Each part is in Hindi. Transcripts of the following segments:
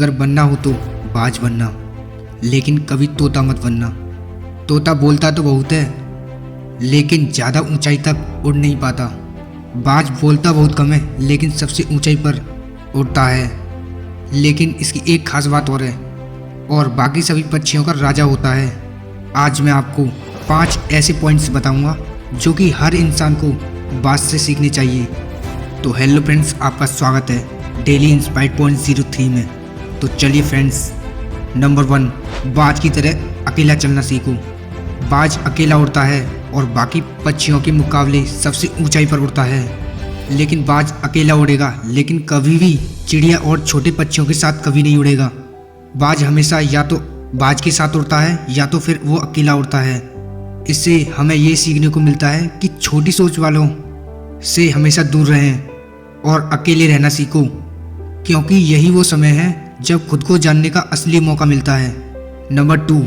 अगर बनना हो तो बाज बनना, लेकिन कभी तोता मत बनना। तोता बोलता तो बहुत है, लेकिन ज़्यादा ऊंचाई तक उड़ नहीं पाता। बाज बोलता बहुत कम है, लेकिन सबसे ऊंचाई पर उड़ता है। लेकिन इसकी एक खास बात और है, और बाकी सभी पक्षियों का राजा होता है। आज मैं आपको 5 ऐसे पॉइंट्स बताऊंगा जो कि हर इंसान को बाज से सीखने चाहिए। तो हेलो फ्रेंड्स, आपका स्वागत है डेली इंस्पायर्ड पॉइंट 03 में। तो चलिए फ्रेंड्स, नंबर 1, बाज की तरह अकेला चलना सीखो। बाज अकेला उड़ता है और बाकी पक्षियों के मुकाबले सबसे ऊंचाई पर उड़ता है। लेकिन बाज अकेला उड़ेगा, लेकिन कभी भी चिड़िया और छोटे पक्षियों के साथ कभी नहीं उड़ेगा। बाज हमेशा या तो बाज के साथ उड़ता है या तो फिर वो अकेला उड़ता है। इससे हमें ये सीखने को मिलता है कि छोटी सोच वालों से हमेशा दूर रहें और अकेले रहना सीखो, क्योंकि यही वो समय है जब खुद को जानने का असली मौका मिलता है। नंबर 2,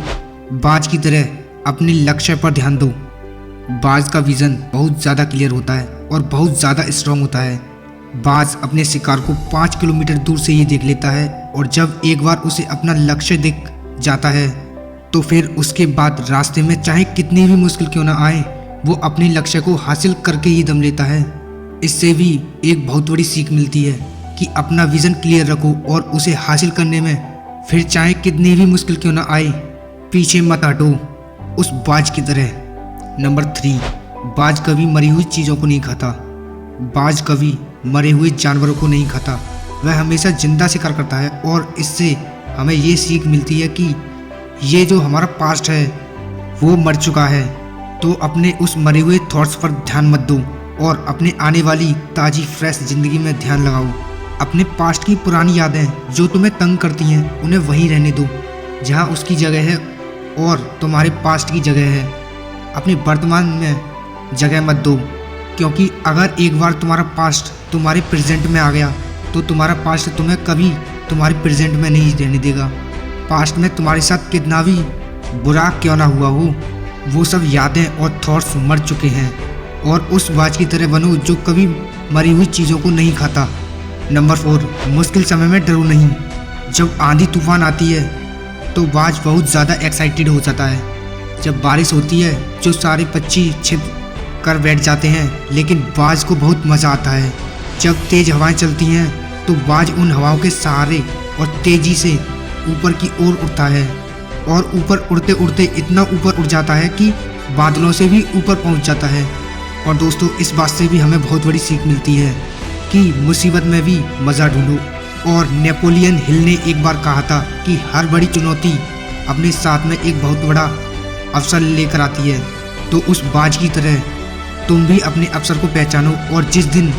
बाज की तरह अपने लक्ष्य पर ध्यान दो। बाज का विज़न बहुत ज़्यादा क्लियर होता है और बहुत ज़्यादा स्ट्रांग होता है। बाज अपने शिकार को 5 किलोमीटर दूर से ही देख लेता है, और जब एक बार उसे अपना लक्ष्य दिख जाता है तो फिर उसके बाद रास्ते में चाहे कितनी भी मुश्किल क्यों ना आए, वो अपने लक्ष्य को हासिल करके ही दम लेता है। इससे भी एक बहुत बड़ी सीख मिलती है कि अपना विज़न क्लियर रखो और उसे हासिल करने में फिर चाहे कितनी भी मुश्किल क्यों ना आए, पीछे मत हटो उस बाज की तरह। नंबर 3, बाज कभी मरी हुई चीज़ों को नहीं खाता। बाज कभी मरे हुए जानवरों को नहीं खाता, वह हमेशा जिंदा शिकार करता है। और इससे हमें ये सीख मिलती है कि ये जो हमारा पास्ट है वो मर चुका है, तो अपने उस मरे हुए थॉट्स पर ध्यान मत दो और अपने आने वाली ताज़ी फ्रेश ज़िंदगी में ध्यान लगाओ। अपने पास्ट की पुरानी यादें जो तुम्हें तंग करती हैं उन्हें वहीं रहने दो जहां उसकी जगह है, और तुम्हारे पास्ट की जगह है। अपने वर्तमान में जगह मत दो, क्योंकि अगर एक बार तुम्हारा पास्ट तुम्हारे प्रेजेंट में आ गया तो तुम्हारा पास्ट तुम्हें कभी तुम्हारे प्रेजेंट में नहीं रहने देगा। पास्ट में तुम्हारे साथ कितना भी बुरा क्यों ना हुआ हो, वो सब यादें और थॉट्स मर चुके हैं। और उस बाज की तरह बनो जो कभी मरी हुई चीज़ों को नहीं खाता। नंबर 4, मुश्किल समय में डरो नहीं। जब आंधी तूफान आती है तो बाज बहुत ज़्यादा एक्साइटेड हो जाता है। जब बारिश होती है जो सारे पक्षी छिप कर बैठ जाते हैं, लेकिन बाज को बहुत मज़ा आता है। जब तेज़ हवाएं चलती हैं तो बाज उन हवाओं के सहारे और तेज़ी से ऊपर की ओर उड़ता है, और ऊपर उड़ते उड़ते इतना ऊपर उड़ जाता है कि बादलों से भी ऊपर पहुंच जाता है। और दोस्तों, इस बात से भी हमें बहुत बड़ी सीख मिलती है कि मुसीबत में भी मज़ा ढूंढो। और नेपोलियन हिल ने एक बार कहा था कि हर बड़ी चुनौती अपने साथ में एक बहुत बड़ा अवसर लेकर आती है। तो उस बाज की तरह तुम भी अपने अवसर को पहचानो, और जिस दिन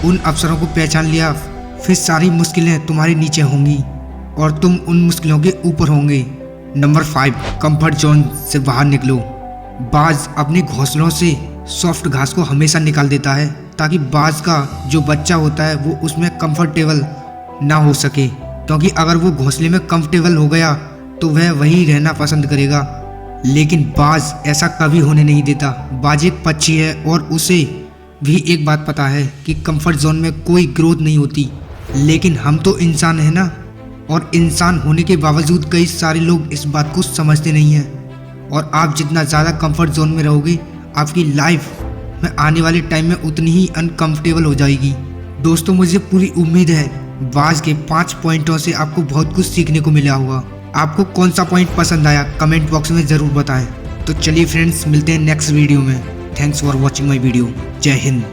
उन अवसरों को पहचान लिया, फिर सारी मुश्किलें तुम्हारे नीचे होंगी और तुम उन मुश्किलों के ऊपर होंगे। नंबर 5, कंफर्ट जोन से बाहर निकलो। बाज अपने घोंसलों से सॉफ्ट घास को हमेशा निकाल देता है, ताकि बाज का जो बच्चा होता है वो उसमें कंफर्टेबल ना हो सके, क्योंकि अगर वो घोंसले में कंफर्टेबल हो गया तो वह वहीं रहना पसंद करेगा। लेकिन बाज ऐसा कभी होने नहीं देता। बाज एक पक्षी है और उसे भी एक बात पता है कि कंफर्ट जोन में कोई ग्रोथ नहीं होती। लेकिन हम तो इंसान हैं ना, और इंसान होने के बावजूद कई सारे लोग इस बात को समझते नहीं हैं। और आप जितना ज़्यादा कंफर्ट जोन में रहोगे, आपकी लाइफ में आने वाले टाइम में उतनी ही अनकंफर्टेबल हो जाएगी। दोस्तों, मुझे पूरी उम्मीद है बाज के 5 पॉइंटों से आपको बहुत कुछ सीखने को मिला होगा। आपको कौन सा पॉइंट पसंद आया कमेंट बॉक्स में ज़रूर बताएं। तो चलिए फ्रेंड्स, मिलते हैं नेक्स्ट वीडियो में। Thanks for watching my video. जय हिंद।